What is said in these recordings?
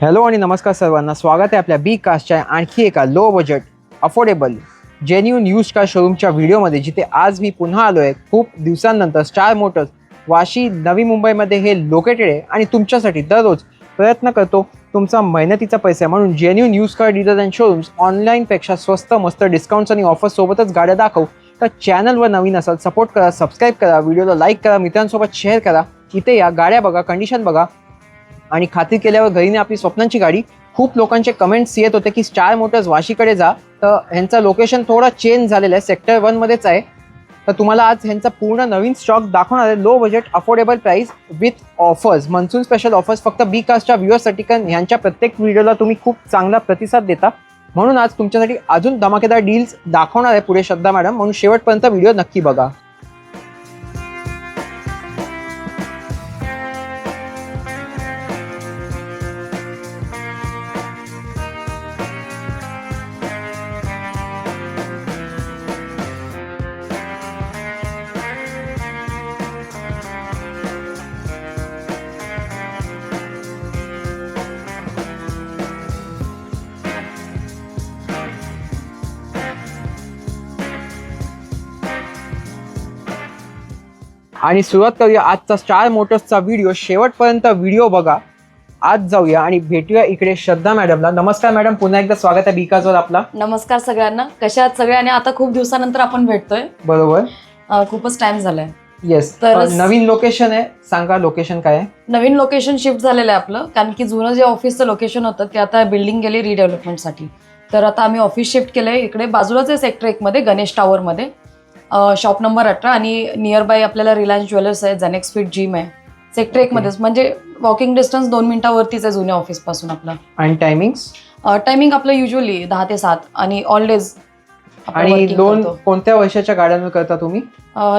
Hello आणि नमस्कार सर्वांना, स्वागत आहे आपल्या बी कास्टच्या आणखी एका low budget affordable genuine used car शोरूमच्या व्हिडिओमध्ये, जिथे आज मी पुन्हा आलो आहे खूप दिवसांनंतर. स्टार मोटर्स वाशी नवी मुंबईमध्ये हे लोकेटेड आहे आणि तुमच्यासाठी दररोज प्रयत्न करतो तुमचा मेहनतीचा पैसा म्हणून genuine used car dealers and showrooms ऑनलाईनपेक्षा स्वस्त मस्त डिस्काउंट्स आणि ऑफर्स सोबतच गाड्या दाखवू. तर चॅनलवर नवीन असाल सपोर्ट करा, सबस्क्राईब करा, व्हिडिओला लाईक करा, मित्रांसोबत शेअर करा. इथे या, गाड्या बघा, कंडिशन बघा आणि खात्री केल्यावर घरी आपली स्वप्नांची गाडी. खूप लोकांचे कमेंट्स येत होते की स्टार मोटर्स वाशीकडे जा, तर ह्यांचं लोकेशन थोडं चेंज झालेलं आहे, सेक्टर 1 मध्येच आहे. तर तुम्हाला आज ह्यांचा पूर्ण नवीन स्टॉक दाखवणार आहे, low budget affordable price with offers, monsoon special offers फक्त बी कास्टच्या व्ह्युअर्ससाठी. कारण ह्यांच्या प्रत्येक व्हिडिओला तुम्ही खूप चांगला प्रतिसाद देता, म्हणून आज तुमच्यासाठी अजून धमाकेदार डील्स दाखवणार आहे पुढे श्रद्धा मॅडम, म्हणून शेवटपर्यंत व्हिडिओ नक्की बघा. आणि सुरुवात करूया आजचा स्टार मोटर्सचा व्हिडिओ. शेवटपर्यंत व्हिडिओ बघा. आज जाऊया आणि भेटूया इकडे श्रद्धा मॅडमला. नमस्कार मॅडम, पुन्हा एकदा स्वागत आहे बीकाजवर आपला. नमस्कार सगळ्यांना, कशा आहात सगळ्यांनी? आता खूप दिवसानंतर आपण भेटतोय. बरोबर, खूपच टाइम झालाय. येस. तर नवीन लोकेशन आहे, सांगा लोकेशन काय आहे? नवीन लोकेशन शिफ्ट झालेलं आहे आपलं, कारण की जुनं जे ऑफिसचं लोकेशन होतं ते आता बिल्डिंग गेली रिडेव्हलपमेंटसाठी. तर आता आम्ही ऑफिस शिफ्ट केलंय इकडे बाजूलाच आहे, सेक्टर 1 मध्ये गणेश टॉवर मध्ये, शॉप नंबर 18. आणि नियर बाय आपल्याला रिलायन्स ज्वेलर्स आहे, जेनेक्स फिट जिम आहे सेक्टर 1 मध्येच, म्हणजे वॉकिंग डिस्टन्स 2 मिनिटावरतीच आहे जुन्या ऑफिस पासून आपला. आणि टायमिंग आपलं युजली 10 ते 7 आणि ऑल डेज. आणि लोन कोणत्या वर्षाच्या गाड्यांवर करता तुम्ही?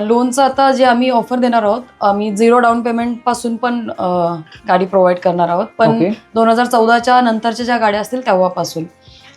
लोनचं आता जे आम्ही ऑफर देणार आहोत, आम्ही 0 डाऊन पेमेंट पासून पण गाडी प्रोव्हाइड करणार आहोत, पण 2014च्या नंतरच्या ज्या गाड्या असतील तेव्हापासून.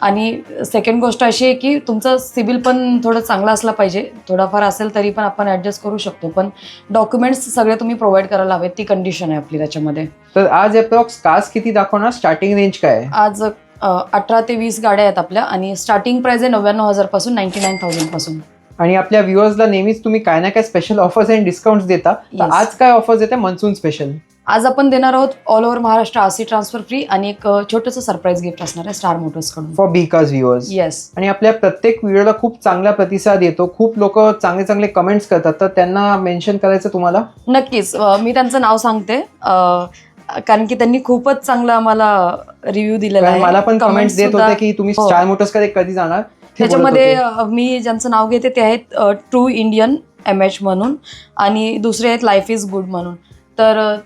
आणि सेकंड गोष्ट अशी आहे की तुमचं सिबिल पण थोडं चांगलं असलं पाहिजे, थोडाफार असेल तरी पण आपण ऍडजस्ट करू शकतो, पण डॉक्युमेंट्स सगळे तुम्ही प्रोव्हाइड करायला हवेत, ती कंडिशन आहे आपली त्याच्यामध्ये. तर आज अप्रॉक्स कार्स किती दाखवणार, स्टार्टिंग रेंज काय आहे? आज 18 ते 20 गाड्या आहेत आपल्या, आणि स्टार्टिंग प्राइस आहे 99,000 पासून 99,000 पासून. आणि आपल्या व्ह्युअर्सला नेहमीच तुम्ही काय ना काय स्पेशल ऑफर्स अँड डिस्काउंट्स देता, तर आज काय ऑफर्स देते मनसून स्पेशल? आज आपण देणार आहोत all over Maharashtra RC transfer free आणि एक छोटंसं सरप्राईज गिफ्ट असणार आहे स्टार मोटर्स कडून फॉर बीकाज व्ह्युअर्स. येस. आणि आपल्या प्रत्येक व्हिडिओला खूप चांगला प्रतिसाद येतो, खूप लोक चांगले चांगले कमेंट्स करतात, तर त्यांना मेन्शन करायचं तुम्हाला? नक्कीच, मी त्यांचं नाव सांगते, कारण की त्यांनी खूपच चांगला आम्हाला रिव्ह्यू दिलेला आहे. मला पण कमेंट्स देत होते की तुम्ही स्टार मोटर्स कडे कधी जाणार. त्याच्यामध्ये मी ज्यांचं नाव घेते ते आहेत ट्रू इंडियन MH म्हणून, आणि दुसरे आहेत लाईफ इज गुड म्हणून. तर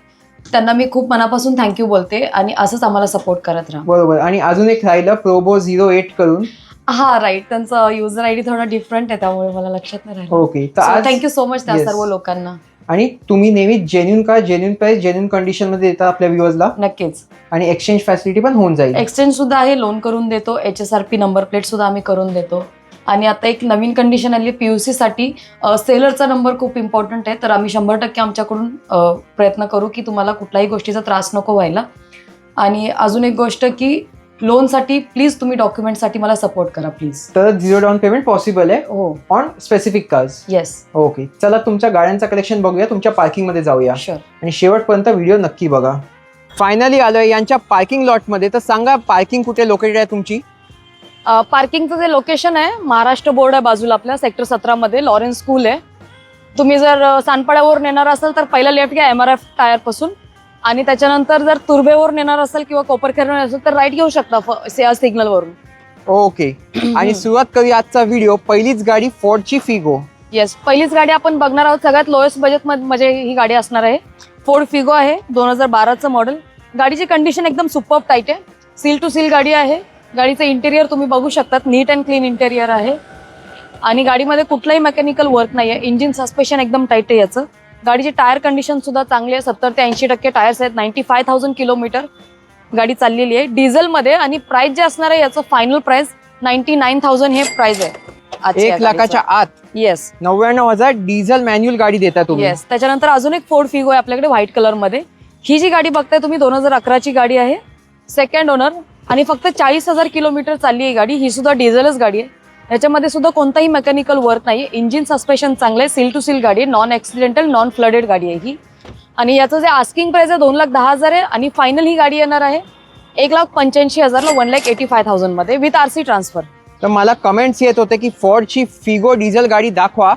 त्यांना मी खूप मनापासून थँक्यू बोलते, आणि असंच आम्हाला सपोर्ट करत राहा. बरोबर. आणि अजून एक राहिलं प्रोबो 08 करून. हा राईट, त्यांचं युजर ID थोडा डिफरंट आहे, त्यामुळे मला लक्षात नाही राहिलं. ओके, थँक्यू सो मच त्या सर्व लोकांना. आणि तुम्ही नेहमी genuine car, genuine price, genuine condition मध्ये देता आपल्या व्ह्युअर्सला. नक्कीच. आणि एक्सचेंज फॅसिलिटी पण होऊन जाईल. एक्सचेंज सुद्धा आहे, लोन करून देतो, HSRP नंबर प्लेट सुद्धा आम्ही करून देतो. आणि आता एक नवीन कंडिशन आली PUC साठी, सेलरचा नंबर खूप इम्पॉर्टंट आहे, तर आम्ही 100% आमच्याकडून प्रयत्न करू की तुम्हाला कुठल्याही गोष्टीचा त्रास नको व्हायला. आणि अजून एक गोष्ट की लोनसाठी प्लीज तुम्ही डॉक्युमेंटसाठी मला सपोर्ट करा प्लीज. तर 0 डाऊन पेमेंट पॉसिबल आहे हो, on specific cars. Yes. Okay, चला तुमच्या गाड्यांचा कलेक्शन बघूया, तुमच्या पार्किंग मध्ये जाऊया. शुअर. आणि शेवटपर्यंत व्हिडिओ नक्की बघा. फायनली आलोय यांच्या पार्किंग लॉट मध्ये. तर सांगा पार्किंग कुठे लोकेटेड आहे तुमची? पार्किंगचं जे लोकेशन आहे, महाराष्ट्र बोर्ड आहे बाजूला आपल्या, सेक्टर 17 मध्ये लॉरेन्स स्कूल आहे. तुम्ही जर सांडपाड्यावरून येणार असाल तर पहिला लेफ्ट घ्या MRF टायर पासून, आणि त्याच्यानंतर जर तुर्भेवरून येणार असाल किंवा कोपरखेरवरून असेल तर राईट घेऊ शकता सिग्नल वरून. ओके. आणि सुरुवात करूया आजचा व्हिडिओ. पहिलीच गाडी फोर्डची फिगो. येस, पहिलीच गाडी आपण बघणार आहोत. सगळ्यात लोएस्ट बजेट मध्ये ही गाडी असणार आहे. फोर्ड फिगो आहे, 2012चं मॉडेल. गाडीची कंडिशन एकदम सुपर्ब टाईट आहे, सील टू सील गाडी आहे. गाडीचं इंटेरियर तुम्ही बघू शकतात, नीट अँड क्लीन इंटेरियर आहे. आणि गाडीमध्ये कुठलाही मेकॅनिकल वर्क नाही आहे. इंजिन सस्पेन्शन एकदम टाईट आहे याचं. गाडीची टायर कंडिशन सुद्धा चांगली आहे, 70 ते 80% टायर्स आहेत. 95,000 किलोमीटर गाडी चाललेली आहे डिझेलमध्ये. आणि प्राइस जे असणार आहे याचं फायनल प्राइस 99,000 हे प्राइस आहे. 1 लाखाच्या आत. येस. 99,000 डिझेल मॅन्युअल गाडी देता तुम्ही. येस. त्याच्यानंतर अजून एक फोर्ड फिगो आहे आपल्याकडे व्हाईट कलर मध्ये. ही जी गाडी बघताय तुम्ही 2011 ची गाडी आहे. सेकंड ओनर आणि फक्त 40,000 किलोमीटर चालली आहे गाडी. ही सुद्धा डिझेलच गाडी आहे. याच्यामध्ये सुद्धा कोणताही मेकॅनिकल वर्क नाही आहे. इंजिन सस्पेन्शन चांगलं आहे. सील टू सील गाडी आहे. नॉन ॲक्सिडेंटल नॉन फ्लडेड गाडी आहे ही. आणि याचं जे आस्किंग प्राइस आहे 2,10,000 आहे आणि फायनल ही गाडी येणार आहे 1,85,000ला 1,85,000 मध्ये विथ RC ट्रान्सफर. तर मला कमेंट्स येत होते की फॉर्डची फिगो डिझेल गाडी दाखवा,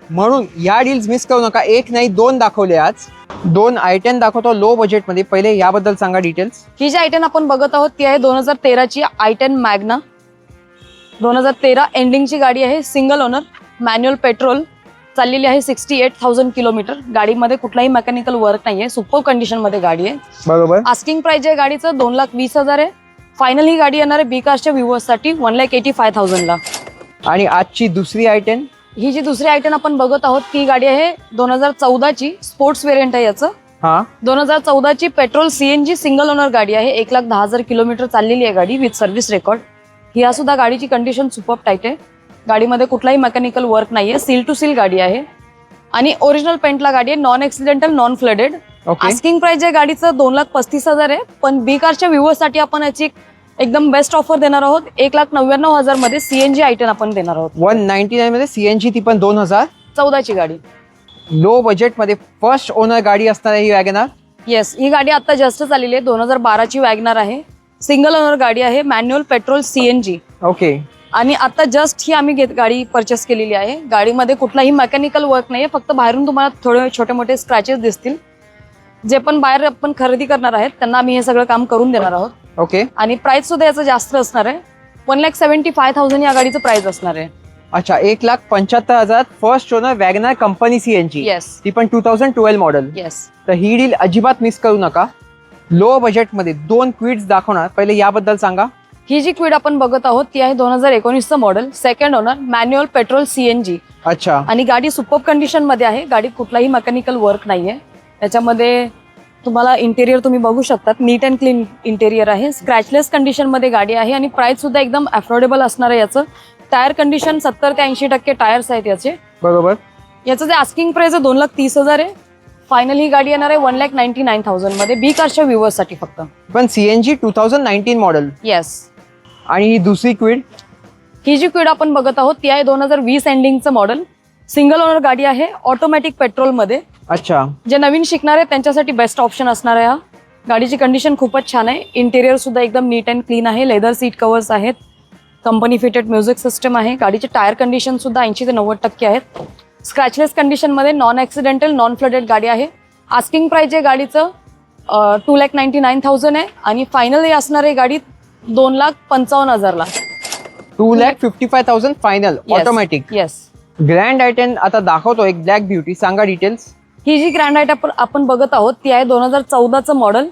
म्हणून या डील्स मिस करू नका. एक नाही दोन दाखवले आज. 2 i10 दाखवतो लो बजेटमध्ये. पहिले याबद्दल सांगा डिटेल्स. ही जी i10 आपण बघत आहोत ती आहे 2013ची i10 मॅग्ना. 2013 एंडिंगची गाडी आहे. सिंगल ओनर, मॅन्युअल पेट्रोल, चाललेली आहे 68,000 किलोमीटर. गाडीमध्ये कुठलाही मेकॅनिकल वर्क नाहीये. सुपर कंडिशनमध्ये गाडी आहे. बरोबर. आस्किंग प्राइस आहे गाडीचं 2,20,000 आहे. फायनल ही गाडी येणार आहे बी कारच्या व्ह्यूअर्ससाठी 1,85,000ला. आणि आजची दुसरी i10. ही जी दुसरी i10 आपण बघत आहोत ती गाडी आहे 2014ची स्पोर्ट्स व्हेरियंट आहे याचं. 2014ची पेट्रोल CNG सिंगल ओनर गाडी आहे. 1,10,000 किलोमीटर चाललेली आहे गाडी विथ सर्व्हिस रेकॉर्ड. ही सुद्धा गाडीची कंडिशन सुपर टाईट आहे. गाडीमध्ये कुठलाही मेकॅनिकल वर्क नाहीये. सील टू सील गाडी आहे आणि ओरिजिनल पेंटला गाडी आहे. Non accidental non flooded. Asking price आहे गाडीचं 2,35,000 आहे. पण बी कारच्या व्ह्यूअर्ससाठी आपण याची एकदम बेस्ट ऑफर देणार आहोत. 1,99,000 मध्ये CNG i10 आपण देणार आहोत. 199 मध्ये CNG, ती पण 2014ची गाडी. लो बजेटमध्ये फर्स्ट ओनर गाडी असणार आहे ही वॅगनार. येस, ही गाडी आता जस्ट चाललेली आहे. 2012ची वॅगनार आहे. सिंगल ओनर गाडी आहे. Manual petrol CNG. ओके. आणि आता जस्ट ही आम्ही गाडी परचेस केलेली आहे. गाडीमध्ये कुठलाही मेकॅनिकल वर्क नाहीये. फक्त बाहेरून तुम्हाला थोडे छोटे मोठे स्क्रॅचेस दिसतील. जे पण बाहेर आपण खरेदी करणार आहेत त्यांना आम्ही हे सगळं काम करून देणार आहोत. ओके. आणि प्राइस सुद्धा याचं जास्त असणार आहे. 1,75,000 या गाडीचं प्राइस असणार आहे. अच्छा, 1,75,000 first owner WagonR company CNG. Yes. ती पण 2012 मॉडेल. येस. तर ही डील अजिबात मिस करू नका. लो बजेटमध्ये 2 क्विड्स दाखवणार. पहिले याबद्दल सांगा. ही जी क्विड आपण बघत आहोत ती आहे 2019चं model. Second owner, manual petrol CNG. अच्छा. आणि गाडी सुपर कंडिशन मध्ये आहे. गाडीत कुठलाही मेकॅनिकल वर्क नाहीये. त्याच्यामध्ये तुम्हाला इंटेरियर तुम्ही बघू शकतात. नीट अँड क्लीन इंटेरियर आहे. स्क्रॅचलेस कंडिशन मध्ये गाडी आहे आणि प्राइस सुद्धा एकदम अफोर्डेबल असणार आहे याचं. टायर कंडिशन 70 ते 80% टायर्स आहेत याचे. बरोबर. याचं जे आस्किंग प्राइस आहे 2,30,000 आहे. फायनल ही गाडी येणार आहे 1,99,000 मध्ये बी कारच्या व्ह्यूअर्ससाठी फक्त. पण CNG 2019 मॉडेल. येस. आणि ही दुसरी क्विड. ही जी क्विड आपण बघत आहोत ती आहे 2020 एंडिंगचं मॉडेल. सिंगल ओनर गाडी आहे. ऑटोमॅटिक पेट्रोल मध्ये. अच्छा. जे नवीन शिकणार आहेत त्यांच्यासाठी बेस्ट ऑप्शन असणार आहे हा. गाडीची कंडिशन खूपच छान आहे. इंटेरियर सुद्धा एकदम नीट अँड क्लीन आहे. लेदर सीट कव्हर्स आहेत. कंपनी फिटेड म्युझिक सिस्टम आहे. गाडीचे टायर कंडिशन सुद्धा 80 ते 90% आहेत. स्क्रॅचलेस कंडिशन मध्ये नॉन ॲक्सिडेंटल नॉन फ्लडेड गाडी आहे. आस्किंग प्राइस आहे गाडीचं 2,99,000 आहे आणि फायनल असणार आहे गाडी 2,55,000ला. 2,55,000 final automatic. Yes. Grand i10 आता दाखवतो एक ब्लॅक ब्युटी. सांगा डिटेल्स. ही जी ग्रँड i10 आपण बघत आहोत ती आहे 2014चं मॉडेल.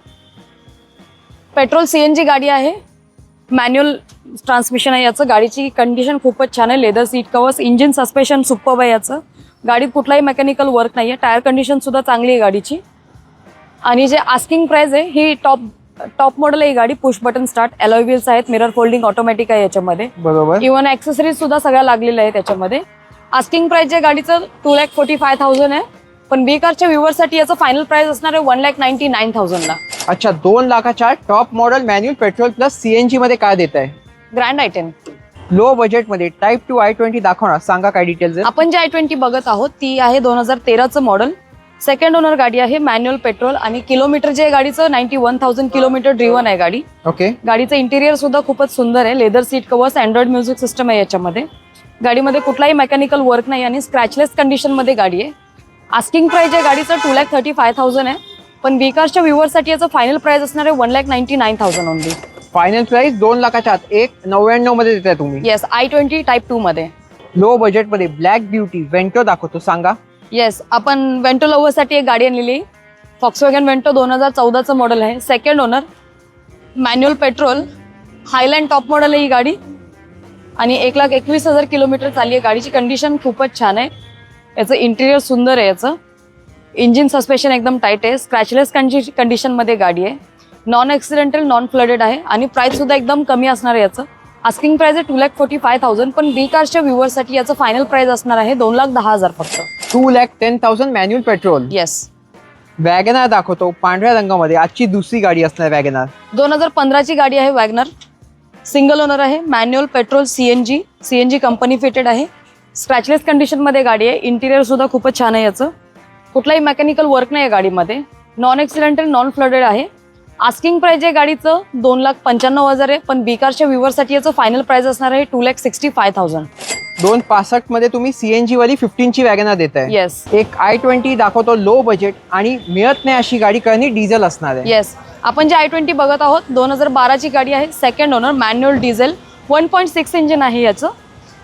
पेट्रोल CNG गाडी आहे. मॅन्युअल ट्रान्समिशन आहे याचं. गाडीची कंडिशन खूपच छान आहे. Leather seat covers, engine suspension superb आहे याचं. गाडीत कुठलाही मेकॅनिकल वर्क नाही आहे. टायर कंडिशन सुद्धा चांगली आहे गाडीची. आणि जे आस्किंग प्राइस आहे ही टॉप मॉडेल आहे ही गाडी. Push button start, alloy wheels आहेत, मिरर फोल्डिंग ऑटोमॅटिक आहे याच्यामध्ये. बरोबर. इव्हन ॲक्सेसरीज सुद्धा सगळ्या लागलेल्या आहेत त्याच्यामध्ये. आस्किंग प्राइस आहे गाडीचं 2,45,000 आहे. पण बी कारच्या व्ह्यूअर्ससाठी याचं फायनल प्राइस असणार आहे 1,99,000ला. अच्छा, 2 लाखाच्या top model manual petrol plus CNG मध्ये काय देत आहे? Grand i10. लो बजेटमध्ये टाईप 2 i20 दाखवणार. सांगा काय डिटेल्स. आपण जे i20 बघत आहोत ती आहे 2013चं मॉडेल. सेकंड ओनर गाडी आहे. मॅन्युअल पेट्रोल आणि किलोमीटर जे आहे गाडीचं 91,000 किलोमीटर ड्रिव्हन आहे गाडी. ओके. गाडीचं इंटेरियर सुद्धा खूपच सुंदर आहे. Leather seat covers, Android music system आहे याच्यामध्ये. गाडीमध्ये कुठलाही मेकॅनिकल वर्क नाही आणि स्क्रॅचलेस कंडिशन मध्ये गाडी आहे. आस्किंग प्राइस आहे गाडीचं 2,35,000 आहे. पण बी कारच्या व्ह्यूअर्ससाठी याचं फायनल प्राइस असणार आहे 1,99,000 ओनली. फायनल प्राइस 2 लाखाच्या आत 1,99 मध्ये देताय तुम्ही. येस. i20 टाईप 2 मध्ये. लो बजेटमध्ये ब्लॅक ब्युटी वेंटो दाखवतो. सांगा. येस, आपण वेंटो लव्हरसाठी एक गाडी आणलेली. फॉक्सवॅगन वेंटो 2014चं मॉडेल आहे. Second owner, manual petrol, Highland top model आहे ही गाडी. आणि 1,21,000 किलोमीटर चालली आहे. गाडीची कंडिशन खूपच छान आहे. याचं इंटेरियर सुंदर आहे. याचं इंजिन सस्पेन्शन एकदम टाईट आहे. स्क्रॅचलेस कंडिशनमध्ये गाडी आहे. नॉन ॲक्सिडेंटल नॉन फ्लडेड आहे आणि प्राइस सुद्धा एकदम कमी असणार आहे याचं. आस्किंग प्राइस आहे 2,45,000. पण बी कारच्या व्ह्यूअर्ससाठी याचं फायनल प्राइस असणार आहे 2,10,000 फक्त. 2,10,000 मॅन्युअल पेट्रोल. येस. वॅगनार दाखवतो पांढऱ्या रंगामध्ये. आजची दुसरी गाडी असणार वॅगनार. 2015ची गाडी आहे वॅगनर. सिंगल ओनर आहे, manual petrol CNG company fitted आहे. स्क्रॅचलेस कंडिशनमध्ये गाडी आहे. इंटिरियर सुद्धा खूपच छान आहे. याचं कुठलाही मेकॅनिकल वर्क नाही आहे गाडीमध्ये. नॉन ॲक्सिडेंटल नॉन फ्लडेड आहे. आस्किंग प्राइस आहे गाडीचं 2,95,000 आहे, पण बी कारच्या व्ह्यूवरसाठी याचं फायनल प्राइस असणार आहे 2,65,000. 2,65 मध्ये तुम्ही सीएनजी वाली 15ची वॅगनार देताय. येस एक i20 दाखवतो लो बजेट आणि मिळत नाही अशी गाडी, कारण डिझेल असणार आहे. येस, आपण जे i20 बघत आहोत 2012ची गाडी आहे. Second owner, manual diesel, 1.6 engine आहे याचं.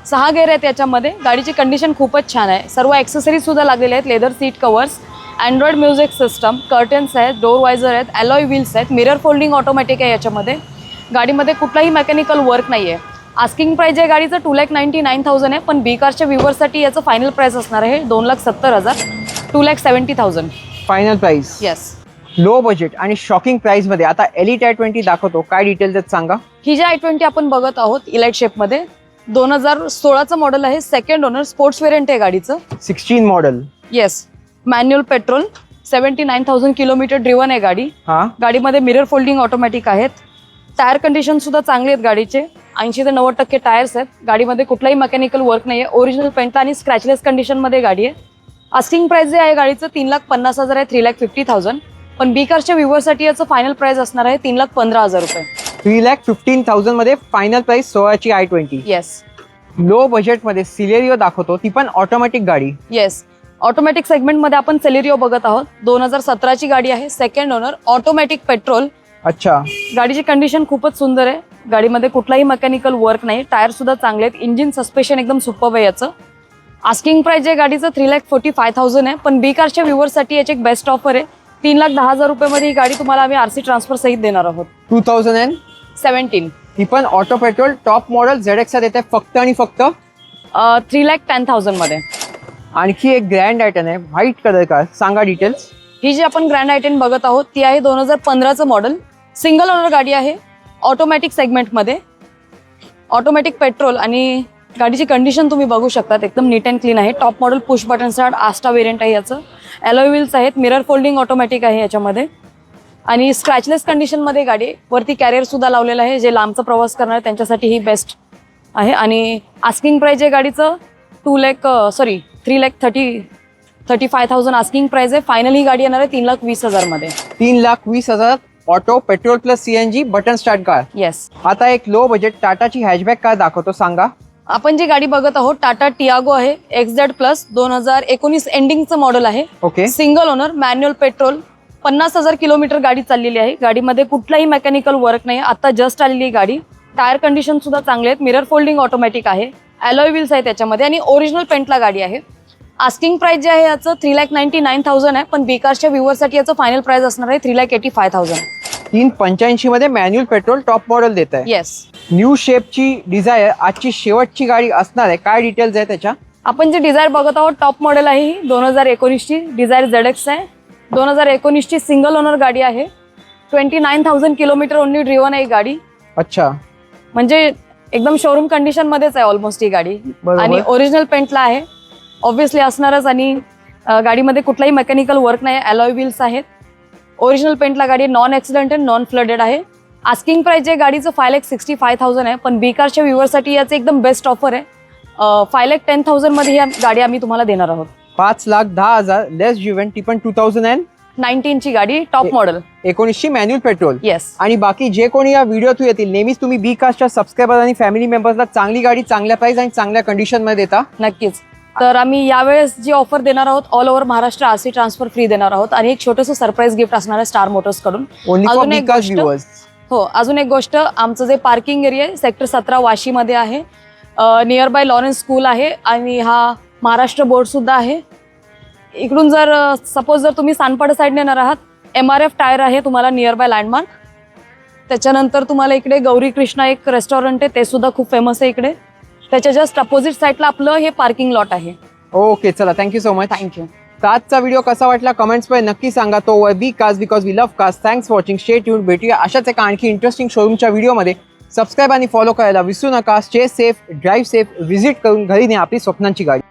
6 गेअर आहेत याच्यामध्ये. गाडीची कंडिशन खूपच छान आहे. सर्व ॲक्सेसरीज सुद्धा लागलेले आहेत. Leather seat covers, Android music system, curtains आहेत, डोर वायझर आहेत, अलॉय व्हील्स आहेत, मिरर फोल्डिंग ऑटोमॅटिक आहे याच्यामध्ये. गाडीमध्ये कुठलाही मेकॅनिकल वर्क नाही आहे. आस्किंग प्राइस आहे गाडीचं 2,99,000 आहे, पण बी कारच्या व्ह्यूवरसाठी याचं फायनल प्राइस असणार आहे 2,70,000, 2,70,000 final price. Yes. Low budget आणि शॉकिंग प्राइस मध्ये आता एलिट i20 दाखवतो. काय डिटेल्स आहेत सांगा. ही जी i20 आपण बघत आहोत इलाइट शेपमध्ये 2016चं मॉडेल आहे. सेकंड ओनर, स्पोर्ट्स वेरियंट आहे गाडीचं. 16 model. Yes, manual petrol, 79,000 kilometre driven आहे गाडी. गाडीमध्ये मिरर फोल्डिंग ऑटोमॅटिक आहेत. टायर कंडिशन सुद्धा चांगले आहेत गाडीचे. 80 ते 90% टायर्स आहेत. गाडीमध्ये कुठलाही मेकॅनिकल वर्क नाही आहे. ओरिजिनल पेंट आणि स्क्रॅचलेस कंडिशनमध्ये गाडी आहे. आस्किंग प्राइस जे आहे गाडीचं 3,50,000 आहे, 3,50,000, पण बी कारच्या व्ह्यूवरसाठी याचं फायनल प्राइस असणार आहे 3,15,000 रुपये. 3,15,000 मध्ये फायनल प्राइस 16ची i20. येस. लो बजेट मध्ये सिलेरियो दाखवतो, ती पण ऑटोमॅटिक गाडी. येस, ऑटोमॅटिक सेगमेंटमध्ये आपण सेलेरिओ बघत आहोत. 2017ची गाडी आहे. Second owner, automatic petrol. अच्छा. गाडीची कंडिशन खूपच सुंदर आहे. गाडीमध्ये कुठलाही मेकॅनिकल वर्क नाही. टायर सुद्धा चांगले आहेत. इंजिन सस्पेन्शन एकदम सुपर्ब आहे याचं. आस्किंग प्राइस आहे गाडीचं 3,45,000 आहे, पण बी कारच्या व्ह्यूवरसाठी याची एक बेस्ट ऑफर आहे 3,10,000 रुपयेमध्ये ही गाडी तुम्हाला आम्ही RC ट्रान्सफर सहित देणार आहोत. 2017. ती पण auto petrol top model ZX देत आहे फक्त आणि फक्त 3,10,000 मध्ये. आणखी एक ग्रँड आयटन आहे व्हाईट कलर कार. सांगा डिटेल्स. ही जी आपण ग्रँड आयटन बघत आहोत ती आहे 2015चं मॉडेल. सिंगल ओनर गाडी आहे. ऑटोमॅटिक सेगमेंटमध्ये, ऑटोमॅटिक पेट्रोल, आणि गाडीची कंडिशन तुम्ही बघू शकता एकदम नीट अँड क्लीन आहे. Top model push button start Ashta variant आहे याचं. अलॉय व्हील्स आहेत. मिरर फोल्डिंग ऑटोमॅटिक आहे याच्यामध्ये, आणि स्क्रॅचलेस कंडिशनमध्ये गाडी. वरती कॅरियर सुद्धा लावलेलं आहे. जे लांबचा प्रवास करणार त्यांच्यासाठी ही बेस्ट आहे. आणि आस्किंग प्राइस आहे गाडीचं 3,35,000 आस्किंग प्राइस आहे. फायनल ही गाडी येणार आहे 3,20,000 मध्ये. 3,20,000 auto petrol plus CNG button start car. Yes. आता एक लो बजेट टाटाची हॅचबॅक कार दाखवतो. सांगा. आपण जी गाडी बघत आहोत टाटा टियागो आहे. XZ प्लस 2019 एंडिंगचं मॉडेल आहे. Okay. Single owner, manual petrol, 50,000 kilometre गाडी चाललेली आहे. गाडीमध्ये कुठलाही मेकॅनिकल वर्क नाही. आता जस्ट आलेली गाडी. टायर कंडिशन सुद्धा चांगले आहेत. मिरर फोल्डिंग ऑटोमॅटिक आहे. अलॉय व्हील्स आहे त्याच्यामध्ये, आणि ओरिजिनल पेंटला गाडी आहे. आस्किंग प्राइस जे आहे याचं 3,99,000 आहे, पण बी कारच्या व्ह्यूवरसाठी याचं फायनल प्राइस असणार आहे 3,85,000. 3,85 मध्ये मॅन्युअल पेट्रोल टॉप मॉडेल देत आहे. येस. न्यू शेपची डिझायर आजची शेवटची गाडी असणार आहे. काय डिटेल्स आहे त्याच्या. आपण जे डिझायर बघत आहोत टॉप मॉडेल आहे. ही 2019ची डिझायर ZX आहे. 2019ची सिंगल ओनर गाडी आहे. 29,000 किलोमीटर ओनली ड्रिव्हन आहे ही गाडी. अच्छा. म्हणजे एकदम शोरूम कंडिशन मध्येच आहे ऑलमोस्ट ही गाडी, आणि ओरिजिनल पेंटला आहे ऑब्व्हियसली असणारच. आणि गाडीमध्ये कुठलाही मेकॅनिकल वर्क नाही. अलॉय व्हील्स आहेत. ओरिजिनल पेंटला गाडी. नॉन ॲक्सिडेंटल नॉन फ्लडेड आहे. आस्किंग प्राइस जे गाडीचं 5,65,000 आहे, पण बी कारच्या व्ह्यूवरसाठी याचं एकदम बेस्ट ऑफर आहे. 5,10,000 मध्ये ही गाडी आम्ही तुम्हाला देणार आहोत. 5,10,000 लेस ड्रिव्हन, ती पण 2019ची गाडी, टॉप मॉडेल, 19ची मॅन्युअल पेट्रोल. येस. आणि बाकी जे कोणी या व्हिडिओ थ्रू येतील, नेहमीच तुम्ही बी कास्टच्या सबस्क्रायबर आणि फॅमिली मेंबर्सला चांगली गाडी चांगल्या प्राइस आणि चांगल्या कंडिशन मध्ये देता. नक्कीच. तर आम्ही यावेळेस जी ऑफर देणार आहोत all over Maharashtra RC transfer free देणार आहोत, आणि एक छोटंसं सरप्राईज गिफ्ट असणार आहे स्टार मोटर्स कडून. अजून एक गोष्ट, आमचं जे पार्किंग एरिया आहे सेक्टर 17 वाशीमध्ये आहे. नियर बाय लॉरेन्स स्कूल आहे, आणि हा महाराष्ट्र बोर्ड सुद्धा आहे. इकडून जर सपोज जर तुम्ही सानपाडा साईडने येणार आहात, MRF टायर आहे तुम्हाला नियर बाय लँडमार्क. त्याच्यानंतर तुम्हाला इकडे गौरी कृष्णा एक रेस्टॉरंट आहे, ते सुद्धा खूप फेमस आहे इकडे. त्याच्या जस्ट अपोजिट साईडला आपलं हे पार्किंग लॉट आहे. ओके, चला, थँक्यू सो मच. थँक्यू. आजचा व्हिडिओ कसा वाटला कमेंट्समध्ये नक्की सांगा. तो B cast because we love cast. Thanks for watching. Stay tuned. भेटूया अशाच एका आणखी इंटरेस्टिंग शोरूमच्या व्हिडिओमध्ये. सबस्क्राईब आणि फॉलो करायला विसरू नका. Stay safe, drive safe, visit करून घरी ने आपली स्वप्नांची गाडी.